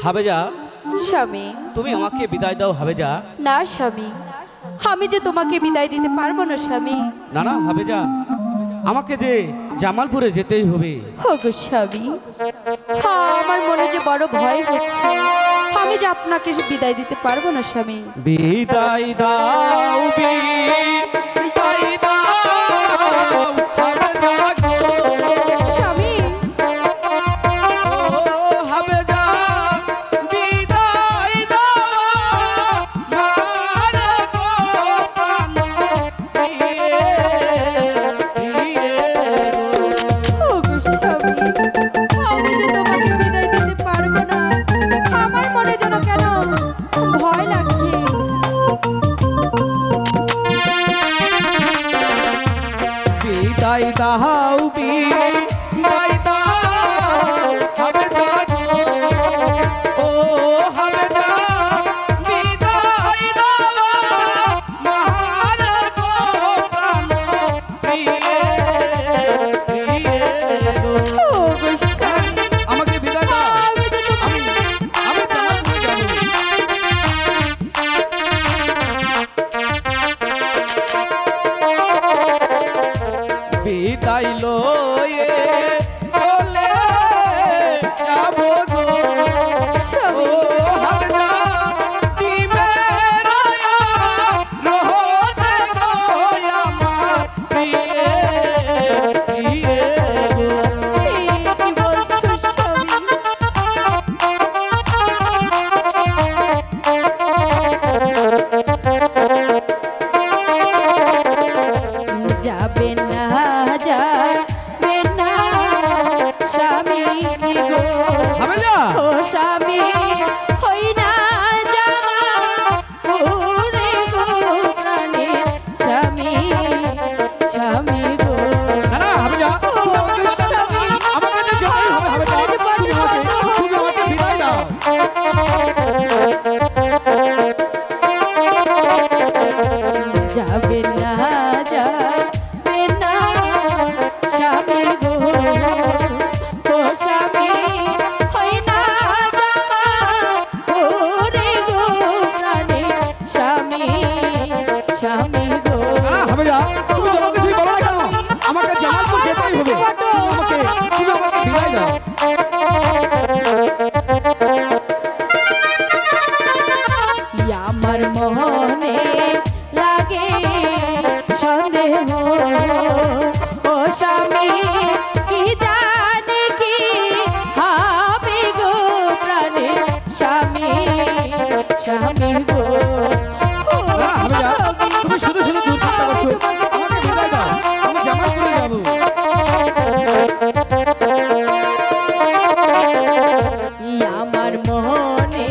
হাবেজা, স্বামী। তুমি আমাকে বিদায় দাও হাবেজা। না স্বামী, আমি যে তোমাকে বিদায় দিতে পারবো না স্বামী। না না হাবেজা, আমাকে যে জামালপুরে যেতেই হবে। ওগো স্বামী, হ্যাঁ আমার মনে যে বড় ভয় হচ্ছে, আমি যে আপনাকে বিদায় দিতে পারবো না স্বামী। বিদায় দাও বিদায় দাও হাবেজা গো। স্বামী, ও হাবেজা বিদায় দাও মারা গো প্রাণ দিয়ে ওগো স্বামী, আমি যে তোমাকে বিদায় দিতে পারবো না, আমার মনে যেন কেন ভয় লাগছে। বিদায় দাও বিদায় দাও হাবেজা গো। ও হাবেজা বিদায় দাও মারা গো প্রাণ দিয়ে গো। ওগো স্বামী, আমাকে বিদায় দাও, আমি যে তোমাকে আমি জামালপুরে যাব। বিদায় লয়ে চলে যাব গো। ও হাবেজা দিবে রায়া রহতে গো আমার প্রিয়ে প্রিয়ে গো। কি বলছো স্বামী? যাবে না যাবে না স্বামী গো, হাবেজা ও স্বামী হই না জামা ওরে গো প্রাণে স্বামী স্বামী গো। না না হাবেজা, তুমি আমাকে বিদায় দাও। আমাকে যে যেতেই হবে হাবেজা। তুমি আমাকে বিদায় দাও। যাবে না যাবে না স্বামী গো, ও স্বামী হই না জামা ওরে গো প্রাণে স্বামী স্বামী গো। না না হাবেজা, তুমি যত কিছুই বলো না কেন, আমাকে জামালপুর যেতেই হবে। তুমি আমাকে বিদায় দাও। আমার মনে লাগে সন্দেহ, ও স্বামী কি জানে কি হবে গো প্রাণে স্বামী স্বামী গো। ও না হাবেজা, স্বামী, তুমি শুধু শুধু দূর চিন্তা করছো। আমাকে বিদায় দাও, আমি জামালপুরে যাব। আমার মনে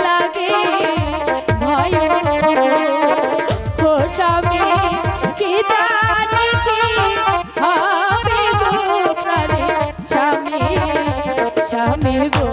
লাগে ভয়, ও স্বামী কি জানে কি হবে গো প্রাণে স্বামী স্বামী গো।